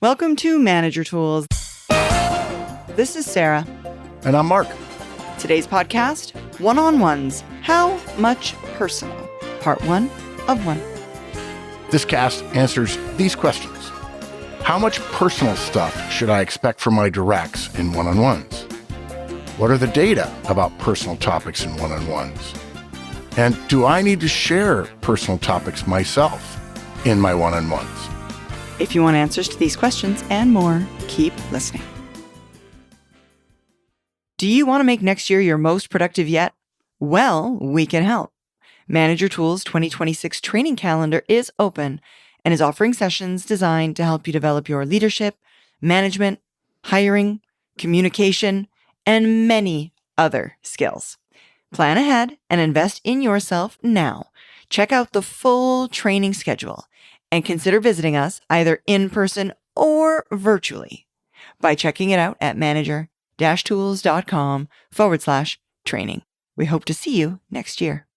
Welcome to Manager Tools. This is Sarah. And I'm Mark. Today's podcast, One-on-Ones, How Much Personal, Part 1 of 1. This cast answers these questions. How much personal stuff should I expect from my directs in one-on-ones? What are the data about personal topics in one-on-ones? And do I need to share personal topics myself in my one-on-ones? If you want answers to these questions and more, keep listening. Do you want to make next year your most productive yet? Well, we can help. Manager Tools 2026 training calendar is open and is offering sessions designed to help you develop your leadership, management, hiring, communication, and many other skills. Plan ahead and invest in yourself now. Check out the full training schedule and consider visiting us either in person or virtually by checking it out at manager-tools.com/training. We hope to see you next year.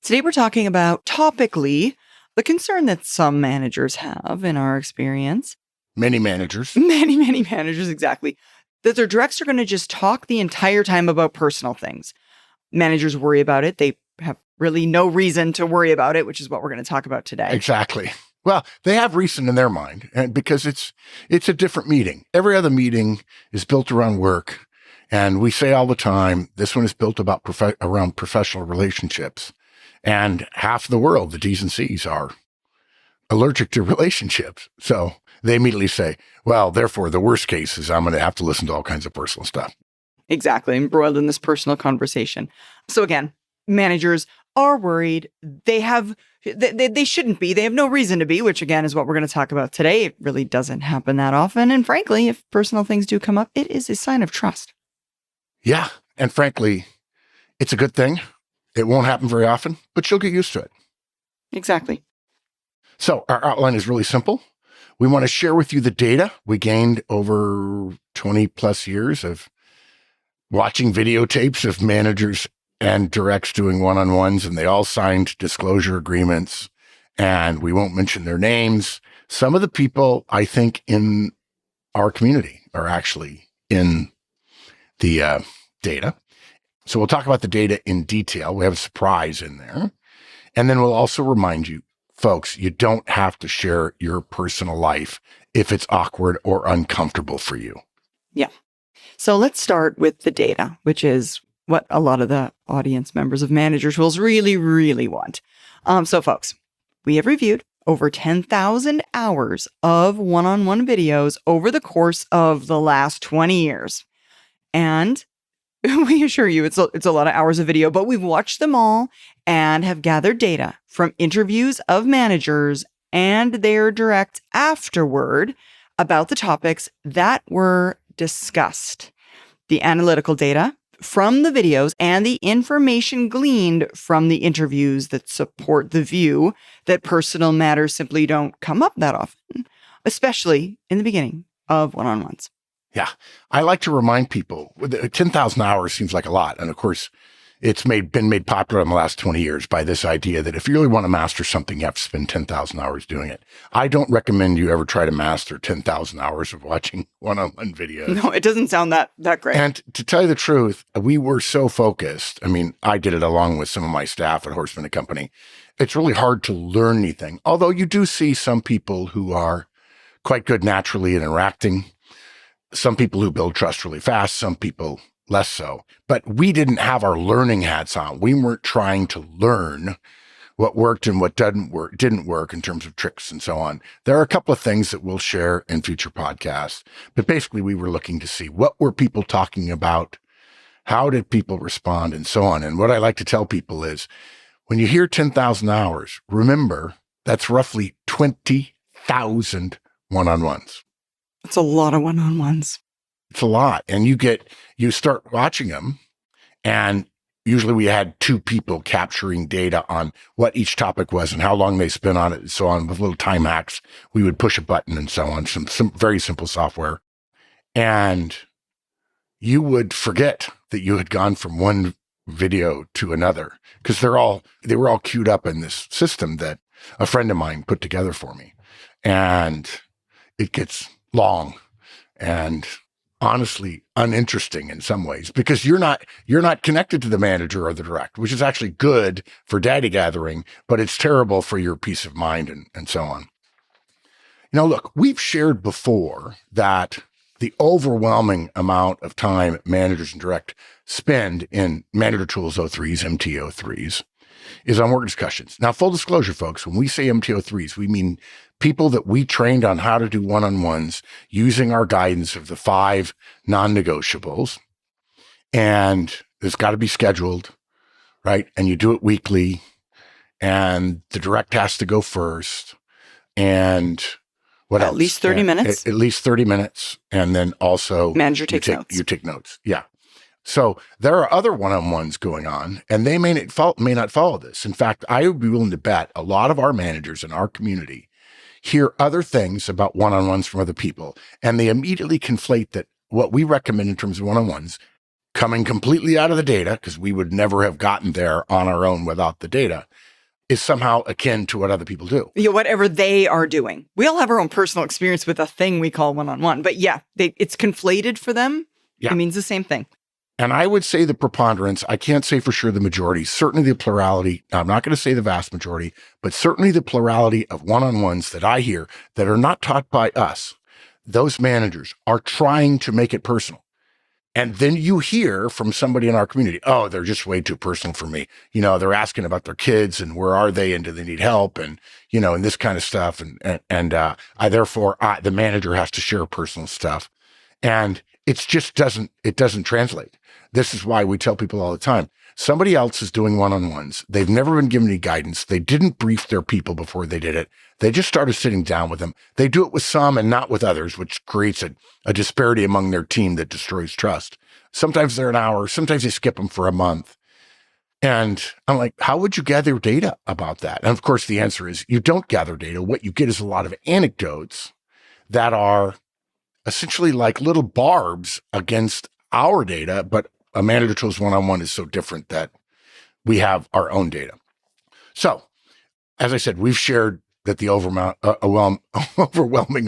Today we're talking about, topically, the concern that some managers have in our experience. Many managers. Many managers, exactly. That their directs are going to just talk the entire time about personal things. Managers worry about it. They have really no reason to worry about it, which is what we're going to talk about today. Exactly. Well, they have reason in their mind, and because it's a different meeting. Every other meeting is built around work, and we say all the time, this one is built around professional relationships. And half the world, the D's and C's, are allergic to relationships. So they immediately say, well, therefore, the worst case is I'm going to have to listen to all kinds of personal stuff. Exactly, embroiled in this personal conversation. So again, managers are worried. They shouldn't be. They have no reason to be, which again is what we're going to talk about today. It really doesn't happen that often. And frankly, if personal things do come up, it is a sign of trust. Yeah. And frankly, it's a good thing. It won't happen very often, but you'll get used to it. Exactly. So our outline is really simple. We want to share with you the data we gained over 20 plus years of watching videotapes of managers and directs doing one-on-ones, and they all signed disclosure agreements, and we won't mention their names. Some of the people, I think, in our community are actually in the data. So we'll talk about the data in detail. We have a surprise in there. And then we'll also remind you, folks, you don't have to share your personal life if it's awkward or uncomfortable for you. Yeah. So let's start with the data, which is what a lot of the audience members of Manager Tools really, really want. So folks, we have reviewed over 10,000 hours of one-on-one videos over the course of the last 20 years. And we assure you it's a lot of hours of video, but we've watched them all and have gathered data from interviews of managers and their directs afterward about the topics that were discussed. The analytical data from the videos and the information gleaned from the interviews that support the view that personal matters simply don't come up that often, especially in the beginning of one-on-ones. Yeah. I like to remind people, 10,000 hours seems like a lot. And of course, it's been made popular in the last 20 years by this idea that if you really want to master something, you have to spend 10,000 hours doing it. I don't recommend you ever try to master 10,000 hours of watching one-on-one videos. No, it doesn't sound that great. And to tell you the truth, we were so focused. I mean, I did it along with some of my staff at Horseman & Company. It's really hard to learn anything. Although you do see some people who are quite good naturally in interacting. Some people who build trust really fast, some people less so. But we didn't have our learning hats on. We weren't trying to learn what worked and what didn't work in terms of tricks and so on. There are a couple of things that we'll share in future podcasts. But basically, we were looking to see what were people talking about, how did people respond, and so on. And what I like to tell people is, when you hear 10,000 hours, remember that's roughly 20,000 one-on-ones. It's a lot of one-on-ones. It's a lot. And you start watching them, and usually we had two people capturing data on what each topic was and how long they spent on it and so on. With little time hacks, we would push a button and so on, some very simple software. And you would forget that you had gone from one video to another because they were all queued up in this system that a friend of mine put together for me. And it gets long and honestly uninteresting in some ways because you're not connected to the manager or the direct, which is actually good for data gathering, but it's terrible for your peace of mind and so on. Look, we've shared before that the overwhelming amount of time managers and direct spend in Manager Tools 03s, MT03s, is on work discussions. Now, full disclosure, folks, when we say MT03s, we mean people that we trained on how to do one-on-ones using our guidance of the 5 non-negotiables. And it's got to be scheduled, right? And you do it weekly. And the direct has to go first. And what else? At least 30 minutes. At least 30 minutes. And then also manager takes notes. You take notes. Yeah. So there are other one-on-ones going on, and they may not follow this. In fact, I would be willing to bet a lot of our managers in our community hear other things about one-on-ones from other people, and they immediately conflate that what we recommend in terms of one-on-ones coming completely out of the data, because we would never have gotten there on our own without the data, is somehow akin to what other people do. Yeah, whatever they are doing. We all have our own personal experience with a thing we call one-on-one, but yeah, it's conflated for them. Yeah. It means the same thing. And I would say the preponderance, I can't say for sure the majority, certainly the plurality, I'm not going to say the vast majority, but certainly the plurality of one-on-ones that I hear that are not taught by us, those managers are trying to make it personal. And then you hear from somebody in our community, oh, they're just way too personal for me. They're asking about their kids and where are they and do they need help and, and this kind of stuff. And therefore the manager has to share personal stuff. And it doesn't translate. This is why we tell people all the time, somebody else is doing one-on-ones. They've never been given any guidance. They didn't brief their people before they did it. They just started sitting down with them. They do it with some and not with others, which creates a disparity among their team that destroys trust. Sometimes they're an hour. Sometimes they skip them for a month. And I'm like, how would you gather data about that? And of course, the answer is you don't gather data. What you get is a lot of anecdotes that are essentially like little barbs against our data, but a Manager Tools one-on-one is so different that we have our own data. So, as I said, we've shared that the overwhelming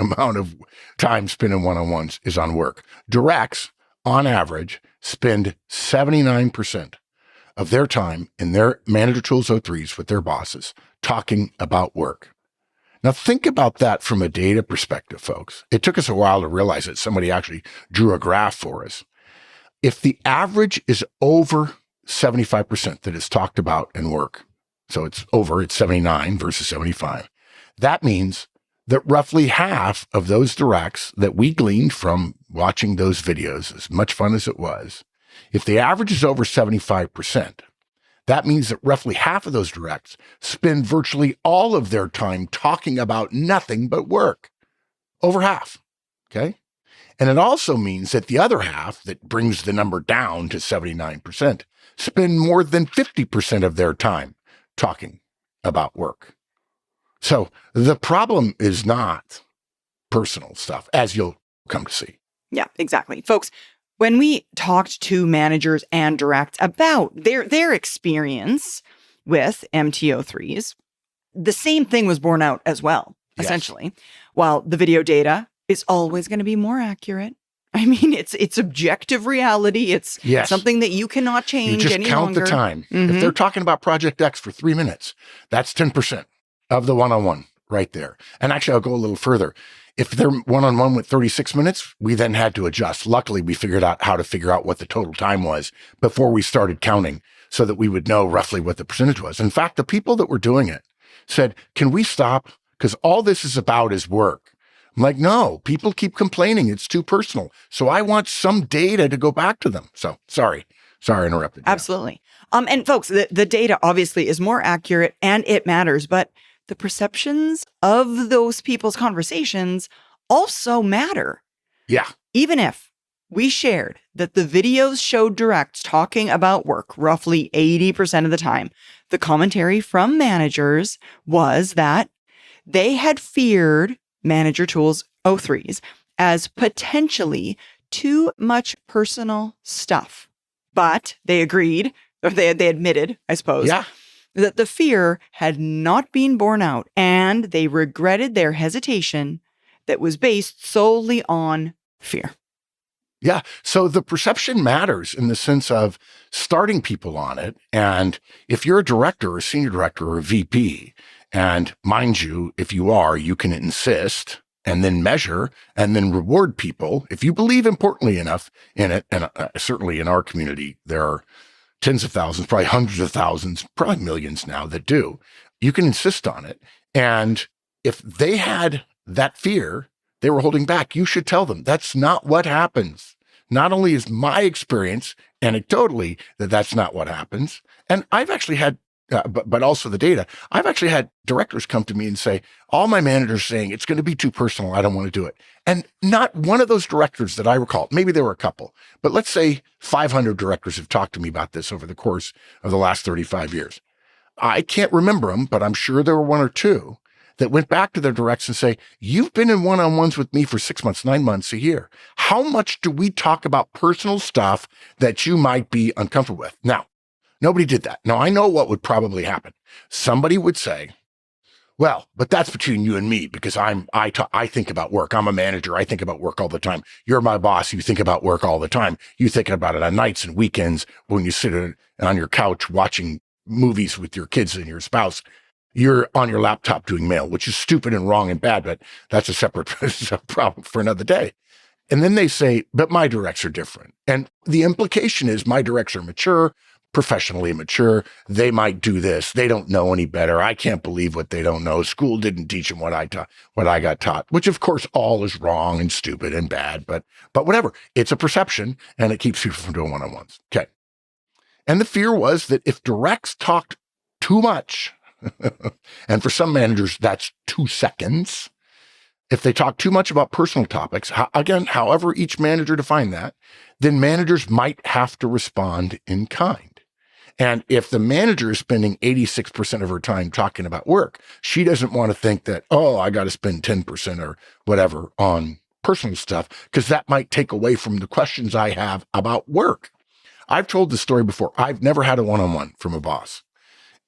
amount of time spent in one-on-ones is on work. Directs, on average, spend 79% of their time in their Manager Tools 03s with their bosses talking about work. Now, think about that from a data perspective, folks. It took us a while to realize that somebody actually drew a graph for us. If the average is over 75% that is talked about in work, so it's 79 versus 75, that means that roughly half of those directs that we gleaned from watching those videos, as much fun as it was, if the average is over 75%, that means that roughly half of those directs spend virtually all of their time talking about nothing but work. Over half, okay? And it also means that the other half, that brings the number down to 79%, spend more than 50% of their time talking about work. So the problem is not personal stuff, as you'll come to see. Yeah, exactly. Folks, when we talked to managers and directs about their experience with MT03s, the same thing was borne out as well, essentially. Yes. While the video data is always going to be more accurate. I mean, it's objective reality. It's something that you cannot change any longer. You just count the time. Mm-hmm. If they're talking about Project X for 3 minutes, that's 10% of the one-on-one right there. And actually, I'll go a little further. If their one-on-one went 36 minutes, we then had to adjust. Luckily, we figured out how to figure out what the total time was before we started counting so that we would know roughly what the percentage was. In fact, the people that were doing it said, can we stop? Because all this is about is work. I'm like, no, people keep complaining. It's too personal. So I want some data to go back to them. So sorry, I interrupted. Absolutely. And folks, the data obviously is more accurate and it matters, but the perceptions of those people's conversations also matter. Yeah. Even if we shared that the videos showed directs talking about work roughly 80% of the time, the commentary from managers was that they had feared Manager Tools 03s as potentially too much personal stuff. But they agreed, or they admitted, I suppose, that the fear had not been borne out, and they regretted their hesitation that was based solely on fear. Yeah. So the perception matters in the sense of starting people on it. And if you're a director or a senior director or a VP, and mind you, if you are, you can insist and then measure and then reward people. If you believe importantly enough in it, and certainly in our community, there are tens of thousands, probably hundreds of thousands, probably millions now that do, you can insist on it. And if they had that fear, they were holding back, you should tell them that's not what happens. Not only is my experience anecdotally that that's not what happens, and I've actually had, but also the data, I've actually had directors come to me and say, all my managers saying it's going to be too personal. I don't want to do it. And not one of those directors that I recall, maybe there were a couple, but let's say 500 directors have talked to me about this over the course of the last 35 years. I can't remember them, but I'm sure there were one or two that went back to their directs and say, you've been in one-on-ones with me for 6 months, 9 months, a year. How much do we talk about personal stuff that you might be uncomfortable with? Now, nobody did that. Now, I know what would probably happen. Somebody would say, well, but that's between you and me because I think about work. I'm a manager. I think about work all the time. You're my boss. You think about work all the time. You think about it on nights and weekends when you sit on your couch watching movies with your kids and your spouse. You're on your laptop doing mail, which is stupid and wrong and bad, but that's a separate problem for another day. And then they say, but my directs are different. And the implication is my directs are mature, professionally mature. They might do this. They don't know any better. I can't believe what they don't know. School didn't teach them what I got taught, which of course all is wrong and stupid and bad, but whatever. It's a perception and it keeps people from doing one-on-ones. Okay. And the fear was that if directs talked too much, and for some managers, that's 2 seconds. If they talk too much about personal topics, again, however each manager defined that, then managers might have to respond in kind. And if the manager is spending 86% of her time talking about work, she doesn't want to think that, oh, I got to spend 10% or whatever on personal stuff, because that might take away from the questions I have about work. I've told this story before. I've never had a one-on-one from a boss.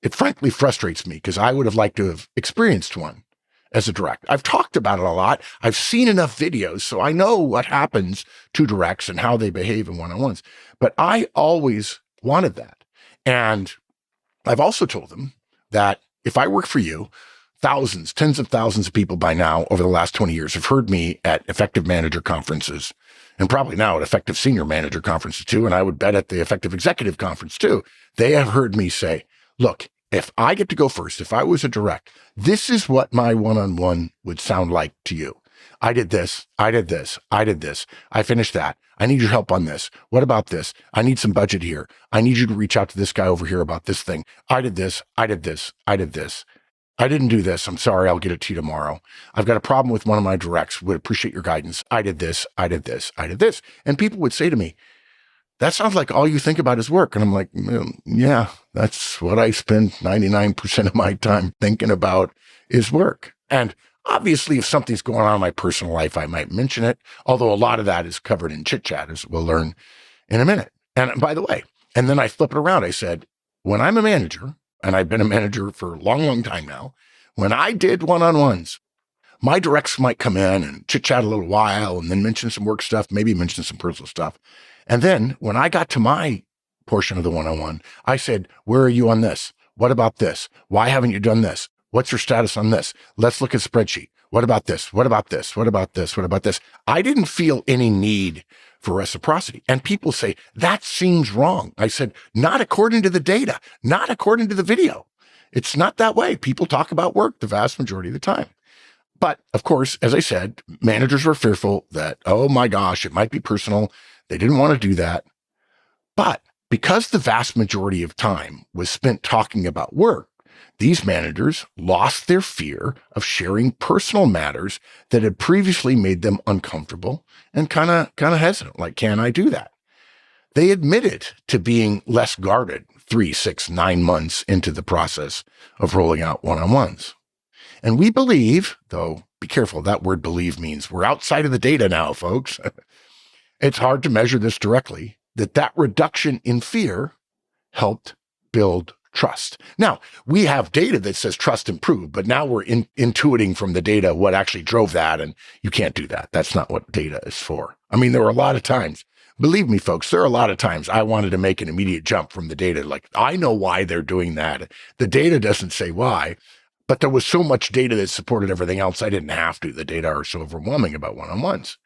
It frankly frustrates me because I would have liked to have experienced one as a direct. I've talked about it a lot. I've seen enough videos, so I know what happens to directs and how they behave in one-on-ones. But I always wanted that. And I've also told them that if I work for you, thousands, tens of thousands of people by now over the last 20 years have heard me at effective manager conferences and probably now at effective senior manager conferences too. And I would bet at the effective executive conference too. They have heard me say, look, if I get to go first, if I was a direct, this is what my one-on-one would sound like to you. I did this. I did this. I did this. I finished that. I need your help on this. What about this? I need some budget here. I need you to reach out to this guy over here about this thing. I did this. I did this. I did this. I didn't do this. I'm sorry. I'll get it to you tomorrow. I've got a problem with one of my directs. Would appreciate your guidance. I did this. I did this. I did this. And people would say to me, that sounds like all you think about is work. And I'm like, yeah, that's what I spend 99% of my time thinking about is work. And obviously, if something's going on in my personal life, I might mention it, although a lot of that is covered in Chitchat, as we'll learn in a minute. And by the way, and then I flip it around. I said, when I'm a manager, and I've been a manager for a long, long time now, when I did one-on-ones, my directs might come in and chit-chat a little while and then mention some work stuff, maybe mention some personal stuff. And then when I got to my portion of the one-on-one, I said, where are you on this? What about this? Why haven't you done this? What's your status on this? Let's look at a spreadsheet. What about this? What about this? What about this? What about this? I didn't feel any need for reciprocity. And people say, that seems wrong. I said, not according to the data, not according to the video. It's not that way. People talk about work the vast majority of the time. But of course, as I said, managers were fearful that, oh my gosh, it might be personal. They didn't want to do that. But because the vast majority of time was spent talking about work, these managers lost their fear of sharing personal matters that had previously made them uncomfortable and kind of hesitant, like, can I do that? They admitted to being less guarded 3, 6, 9 months into the process of rolling out one-on-ones. And we believe, though, be careful, that word believe means we're outside of the data now, folks. It's hard to measure this directly, that reduction in fear helped build trust. Now, we have data that says trust improved, but now we're intuiting from the data what actually drove that, and you can't do that. That's not what data is for. I mean, there were a lot of times, believe me, folks, there are a lot of times I wanted to make an immediate jump from the data. Like, I know why they're doing that. The data doesn't say why, but there was so much data that supported everything else, I didn't have to. The data are so overwhelming about one-on-ones.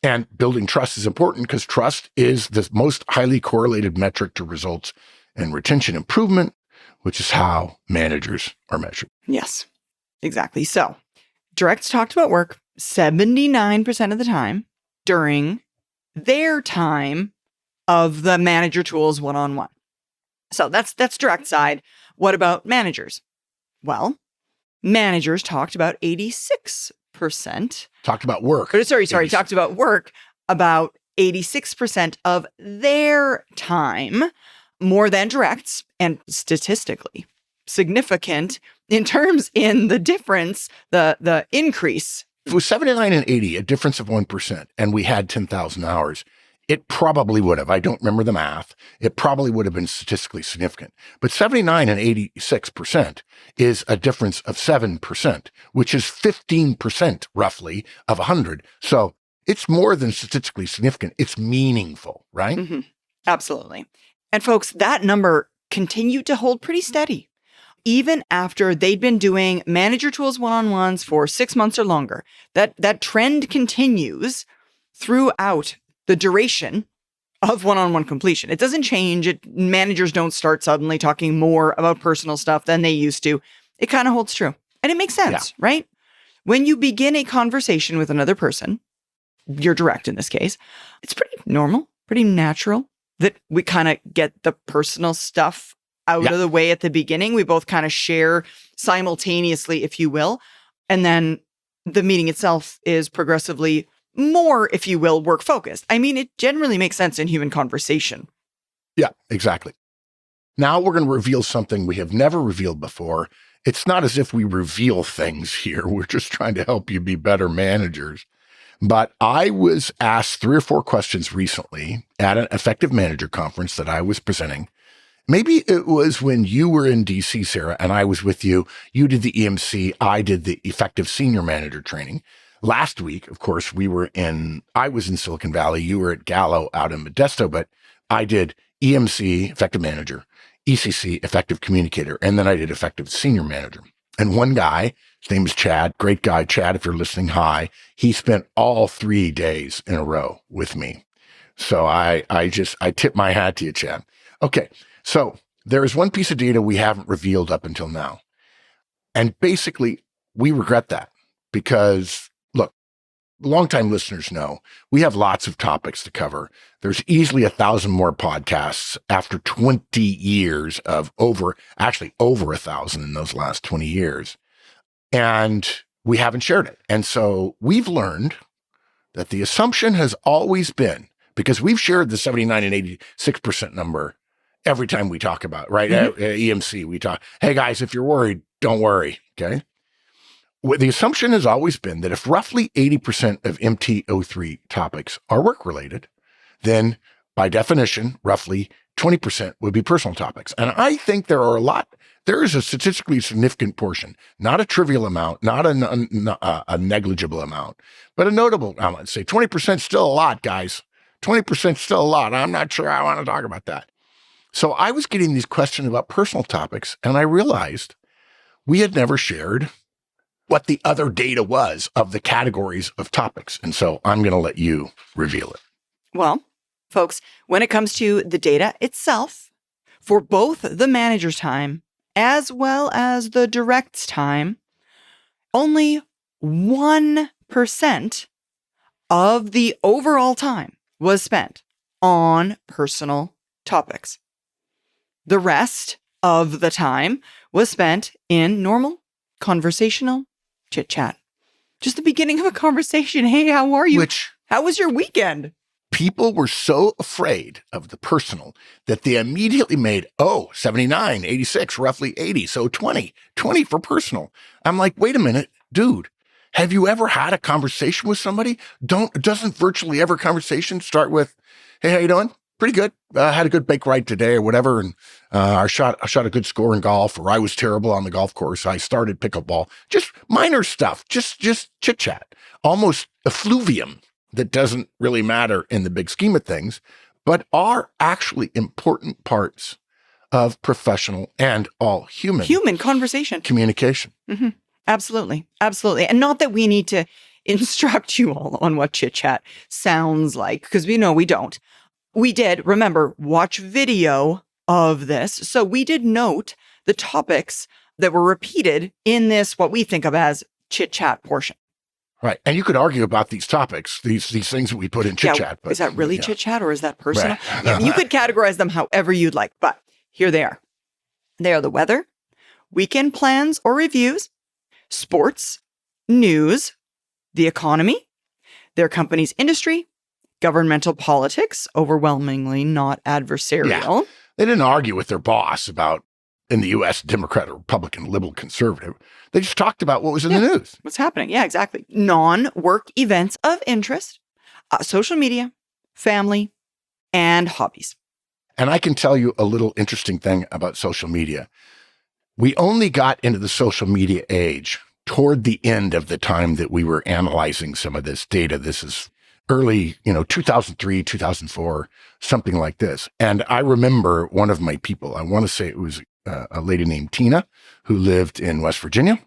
And building trust is important because trust is the most highly correlated metric to results and retention improvement, which is how managers are measured. Yes, exactly. So directs talked about work 79% of the time during their time of the manager tools one-on-one. So that's direct side. What about managers? Well, managers talked about 86%. Talked about work. Talked about work about 86% of their time, more than directs, and statistically significant in the difference, the increase. If it was 79 and 80, a difference of 1%, and we had 10,000 hours, it probably would have. I don't remember the math. It probably would have been statistically significant. But 79 and 86% is a difference of 7%, which is 15% roughly of 100. So it's more than statistically significant. It's meaningful, right? Mm-hmm. Absolutely. And folks, that number continued to hold pretty steady. Even after they'd been doing manager tools one-on-ones for 6 months or longer, that trend continues throughout the duration of one-on-one completion. It doesn't change. Managers don't start suddenly talking more about personal stuff than they used to. It kind of holds true. And it makes sense, right? When you begin a conversation with another person, you're direct in this case, it's pretty normal, pretty natural that we kind of get the personal stuff out of the way at the beginning. We both kind of share simultaneously, if you will. And then the meeting itself is progressively more, if you will, work focused. I mean, it generally makes sense in human conversation. Yeah, exactly. Now we're going to reveal something we have never revealed before. It's not as if we reveal things here. We're just trying to help you be better managers. But I was asked 3 or 4 questions recently at an effective manager conference that I was presenting. Maybe it was when you were in DC, Sarah, and I was with you. You did the EMC. I did the effective senior manager training. Last week, of course, I was in Silicon Valley. You were at Gallo out in Modesto, but I did EMC, effective manager, ECC, effective communicator, and then I did effective senior manager. And one guy, his name is Chad, great guy. Chad, if you're listening, hi. He spent all 3 days in a row with me. So I tip my hat to you, Chad. Okay. So there is one piece of data we haven't revealed up until now. And basically, we regret that because, look, longtime listeners know we have lots of topics to cover. There's easily 1,000 more podcasts after 20 years of over 1,000 in those last 20 years. And we haven't shared it. And so we've learned that the assumption has always been, because we've shared the 79 and 86% number every time we talk about, right? Mm-hmm. EMC, we talk, hey guys, if you're worried, don't worry, okay? The assumption has always been that if roughly 80% of MT03 topics are work-related, then by definition, roughly 20% would be personal topics. And I think there is a statistically significant portion, not a trivial amount, not a negligible amount, but a notable amount. Let's say 20% still a lot, guys. 20% still a lot. I'm not sure I want to talk about that. So I was getting these questions about personal topics, and I realized we had never shared what the other data was of the categories of topics. And so I'm going to let you reveal it. Well, folks, when it comes to the data itself, for both the manager's time as well as the direct's time, only 1% of the overall time was spent on personal topics. The rest of the time was spent in normal conversational chit-chat. Just the beginning of a conversation. Hey, how are you? How was your weekend? People were so afraid of the personal that they immediately made, 79, 86, roughly 80. So 20 for personal. I'm like, wait a minute, dude. Have you ever had a conversation with somebody? Doesn't virtually every conversation start with, hey, how you doing? pretty good. Had a good bike ride today or whatever. And I shot a good score in golf, or I was terrible on the golf course. I started pickleball. Just minor stuff, just chit chat, almost effluvium that doesn't really matter in the big scheme of things, but are actually important parts of professional and all human conversation, communication. Mm-hmm. Absolutely. Absolutely. And not that we need to instruct you all on what chit chat sounds like, because we know we don't. We did, remember, watch video of this. So we did note the topics that were repeated in this, what we think of as chit chat portion. Right. And you could argue about these topics, these things that we put in chit chat. Is that really chit chat or is that personal? Right. You could categorize them however you'd like, but here they are. They are the weather, weekend plans or reviews, sports, news, the economy, their company's industry, governmental politics, overwhelmingly not adversarial. Yeah. They didn't argue with their boss about in the U.S. Democrat, Republican, liberal, conservative. They just talked about what was in the news. What's happening? Yeah, exactly. Non-work events of interest, social media, family, and hobbies. And I can tell you a little interesting thing about social media. We only got into the social media age toward the end of the time that we were analyzing some of this data. This is early, 2003, 2004, something like this. And I remember one of my people, I want to say it was a lady named Tina who lived in West Virginia.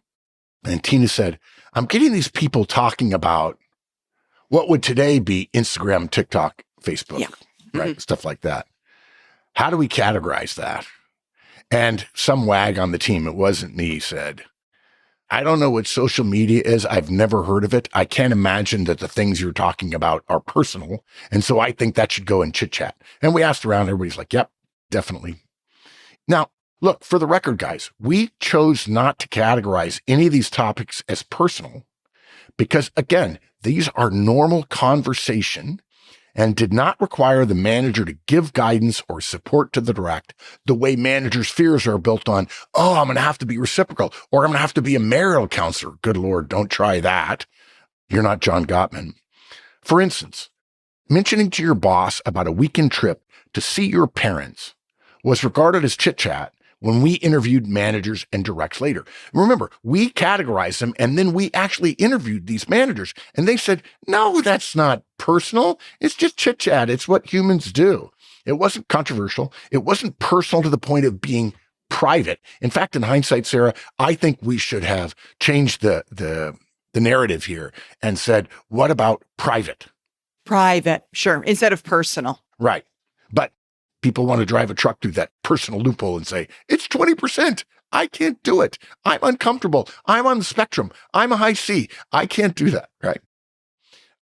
And Tina said, I'm getting these people talking about what would today be Instagram, TikTok, Facebook, right? Mm-hmm. Stuff like that. How do we categorize that? And some wag on the team, it wasn't me, said, I don't know what social media is. I've never heard of it. I can't imagine that the things you're talking about are personal. And so I think that should go in chit chat. And we asked around, everybody's like, yep, definitely. Now, look, for the record, guys, we chose not to categorize any of these topics as personal because, again, these are normal conversation and did not require the manager to give guidance or support to the direct the way managers' fears are built on, oh, I'm going to have to be reciprocal or I'm going to have to be a marital counselor. Good Lord, don't try that. You're not John Gottman. For instance, mentioning to your boss about a weekend trip to see your parents was regarded as chit-chat when we interviewed managers and directs later. Remember, we categorized them and then we actually interviewed these managers and they said, no, that's not personal. It's just chit chat. It's what humans do. It wasn't controversial. It wasn't personal to the point of being private. In fact, in hindsight, Sarah, I think we should have changed the narrative here and said, what about private? Private, sure, instead of personal. Right. But people want to drive a truck through that personal loophole and say, it's 20%. I can't do it. I'm uncomfortable. I'm on the spectrum. I'm a high C. I can't do that, right?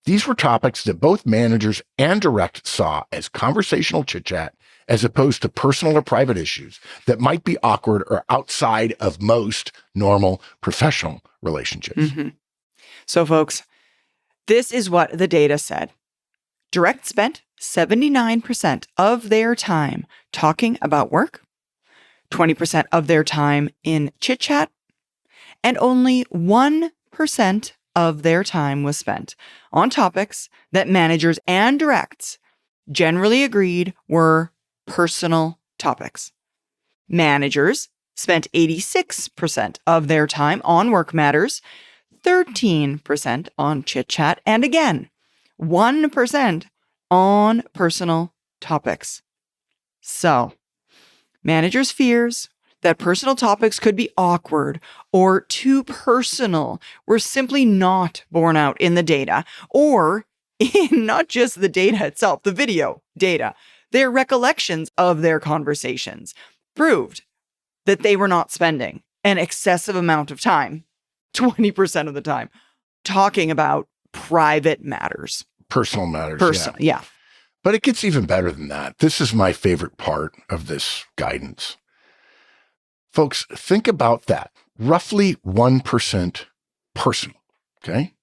These were topics that both managers and direct saw as conversational chit-chat as opposed to personal or private issues that might be awkward or outside of most normal professional relationships. Mm-hmm. So, folks, this is what the data said. Direct spent 79% of their time talking about work, 20% of their time in chit-chat, and only 1% of their time was spent on topics that managers and directs generally agreed were personal topics. Managers spent 86% of their time on work matters, 13% on chit-chat, and again, 1% on personal topics. So, managers' fears that personal topics could be awkward or too personal were simply not borne out in the data, or in not just the data itself, the video data. Their recollections of their conversations proved that they were not spending an excessive amount of time, 20% of the time, talking about private matters. Personal matters. Yeah. But it gets even better than that. This is my favorite part of this guidance. Folks, think about that. Roughly 1% personal, okay?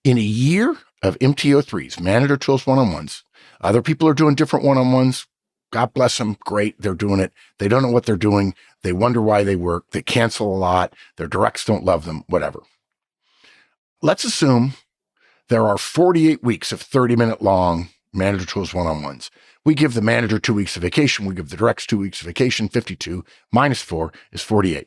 In a year of MTO3s, manager tools one-on-ones, other people are doing different one-on-ones. God bless them. Great. They're doing it. They don't know what they're doing. They wonder why they work. They cancel a lot. Their directs don't love them, whatever. Let's assume there are 48 weeks of 30-minute long Manager Tools one-on-ones. We give the manager 2 weeks of vacation. We give the directs 2 weeks of vacation. 52 minus 4 is 48.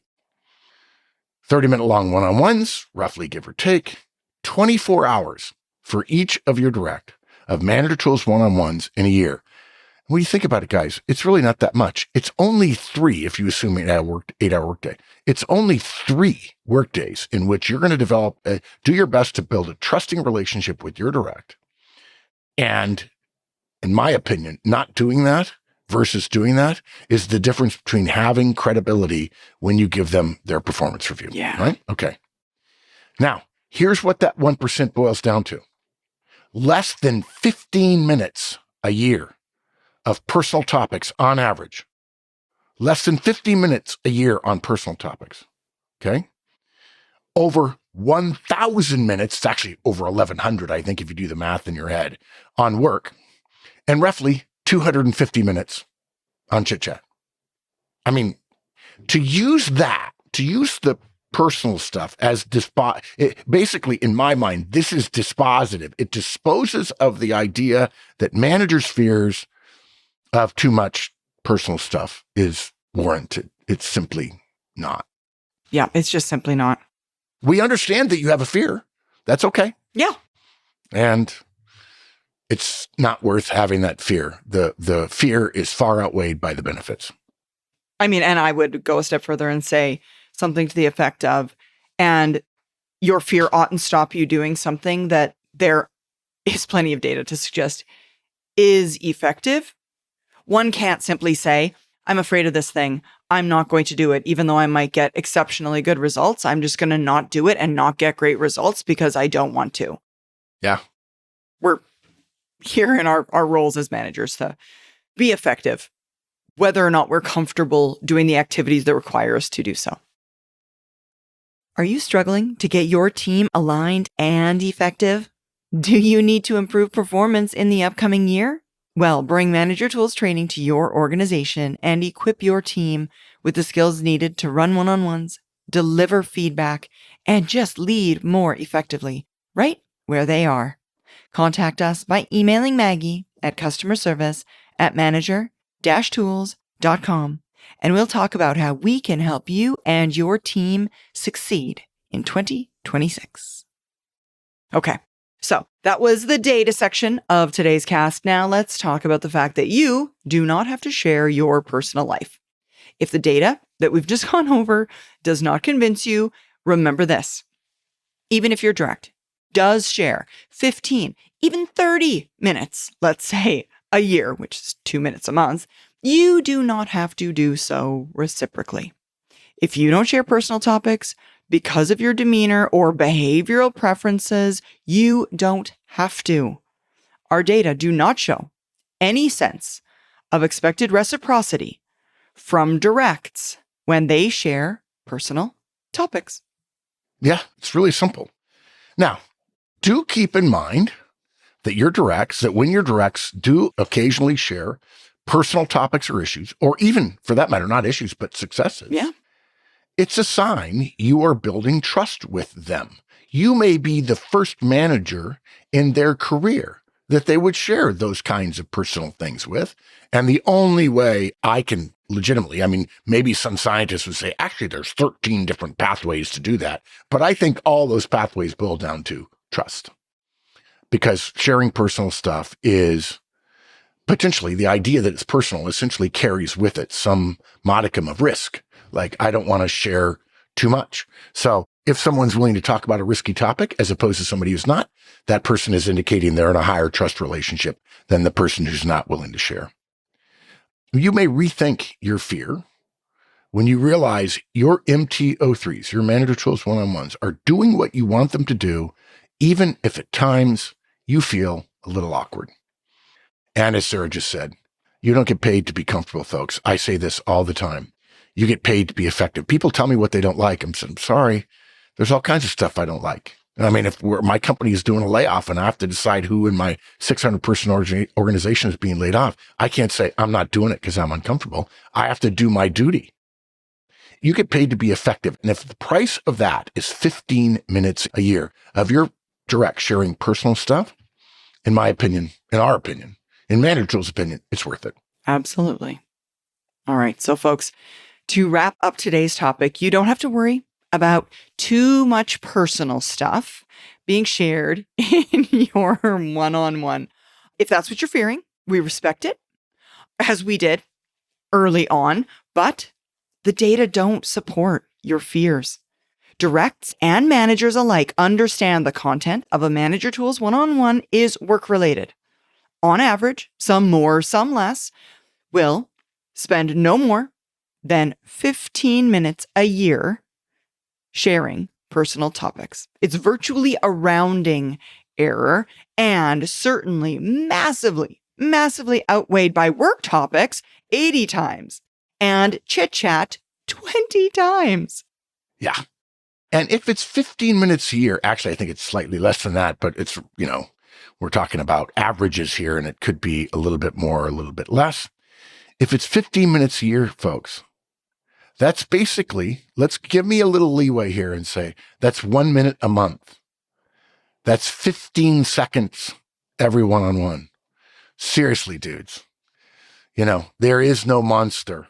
30-minute long one-on-ones, roughly give or take, 24 hours for each of your direct of Manager Tools one-on-ones in a year. When you think about it, guys, it's really not that much. It's only 3, if you assume an 8-hour workday. It's only 3 workdays in which you're going to do your best to build a trusting relationship with your direct. And in my opinion, not doing that versus doing that is the difference between having credibility when you give them their performance review. Yeah. Right? Okay. Now, here's what that 1% boils down to. Less than 15 minutes a year of personal topics on average. Less than 15 minutes a year on personal topics. Okay? Over 1,000 minutes, it's actually over 1,100, I think, if you do the math in your head, on work, and roughly 250 minutes on Chitchat. I mean, to use the personal stuff as basically, in my mind, this is dispositive. It disposes of the idea that managers' fears of too much personal stuff is warranted. It's simply not. Yeah, it's just simply not. We understand that you have a fear. That's okay. Yeah. And it's not worth having that fear. The fear is far outweighed by the benefits. I mean, and I would go a step further and say something to the effect of, and your fear oughtn't stop you doing something that there is plenty of data to suggest is effective. One can't simply say, I'm afraid of this thing. I'm not going to do it, even though I might get exceptionally good results. I'm just going to not do it and not get great results because I don't want to. Yeah. We're here in our roles as managers to be effective, whether or not we're comfortable doing the activities that require us to do so. Are you struggling to get your team aligned and effective? Do you need to improve performance in the upcoming year? Well, bring Manager Tools training to your organization and equip your team with the skills needed to run one-on-ones, deliver feedback, and just lead more effectively, right where they are. Contact us by emailing Maggie at customerservice@manager-tools.com, and we'll talk about how we can help you and your team succeed in 2026. Okay. So that was the data section of today's cast. Now let's talk about the fact that you do not have to share your personal life. If the data that we've just gone over does not convince you, remember this. Even if your direct does share 15, even 30 minutes, let's say a year, which is 2 minutes a month, you do not have to do so reciprocally. If you don't share personal topics, because of your demeanor or behavioral preferences, you don't have to. Our data do not show any sense of expected reciprocity from directs when they share personal topics. Yeah, it's really simple. Now, do keep in mind that when your directs do occasionally share personal topics or issues, or even for that matter, not issues, but successes. Yeah. It's a sign you are building trust with them. You may be the first manager in their career that they would share those kinds of personal things with. And the only way I can legitimately, I mean, maybe some scientists would say, actually, there's 13 different pathways to do that. But I think all those pathways boil down to trust. Because sharing personal stuff is potentially the idea that it's personal essentially carries with it some modicum of risk. Like, I don't want to share too much. So if someone's willing to talk about a risky topic as opposed to somebody who's not, that person is indicating they're in a higher trust relationship than the person who's not willing to share. You may rethink your fear when you realize your MTO3s, your Manager Tools one-on-ones, are doing what you want them to do, even if at times you feel a little awkward. And as Sarah just said, you don't get paid to be comfortable, folks. I say this all the time. You get paid to be effective. People tell me what they don't like. I'm sorry. There's all kinds of stuff I don't like. I mean, if my company is doing a layoff and I have to decide who in my 600-person organization is being laid off, I can't say I'm not doing it because I'm uncomfortable. I have to do my duty. You get paid to be effective. And if the price of that is 15 minutes a year of your direct sharing personal stuff, in my opinion, in our opinion, in Manager Tools' opinion, it's worth it. Absolutely. All right. So folks, to wrap up today's topic, you don't have to worry about too much personal stuff being shared in your one-on-one. If that's what you're fearing, we respect it, as we did early on, but the data don't support your fears. Directs and managers alike understand the content of a Manager Tools one-on-one is work-related. On average, some more, some less, will spend no more than 15 minutes a year sharing personal topics. It's virtually a rounding error and certainly massively outweighed by work topics 80 times and Chitchat 20 times. Yeah. And if it's 15 minutes a year, actually, I think it's slightly less than that, but it's, we're talking about averages here, and it could be a little bit more, a little bit less. If it's 15 minutes a year, folks, that's basically, let's give me a little leeway here and say that's 1 minute a month. That's 15 seconds every one-on-one. Seriously, dudes. There is no monster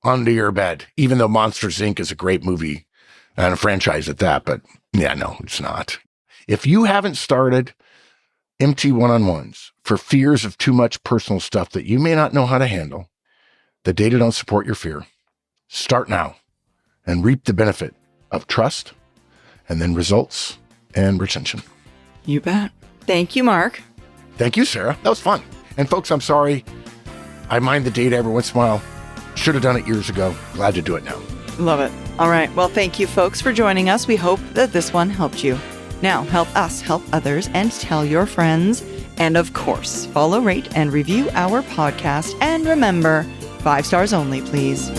under your bed, even though Monsters, Inc. is a great movie and a franchise at that. But yeah, no, it's not. If you haven't started MT one-on-ones for fears of too much personal stuff that you may not know how to handle, the data don't support your fear, start now and reap the benefit of trust and then results and retention. You bet. Thank you, Mark. Thank you, Sarah. That was fun. And folks, I'm sorry. I mind the data every once in a while. Should have done it years ago. Glad to do it now. Love it. All right. Well, thank you, folks, for joining us. We hope that this one helped you. Now, help us help others and tell your friends. And of course, follow, rate, and review our podcast. And remember, 5 stars only, please.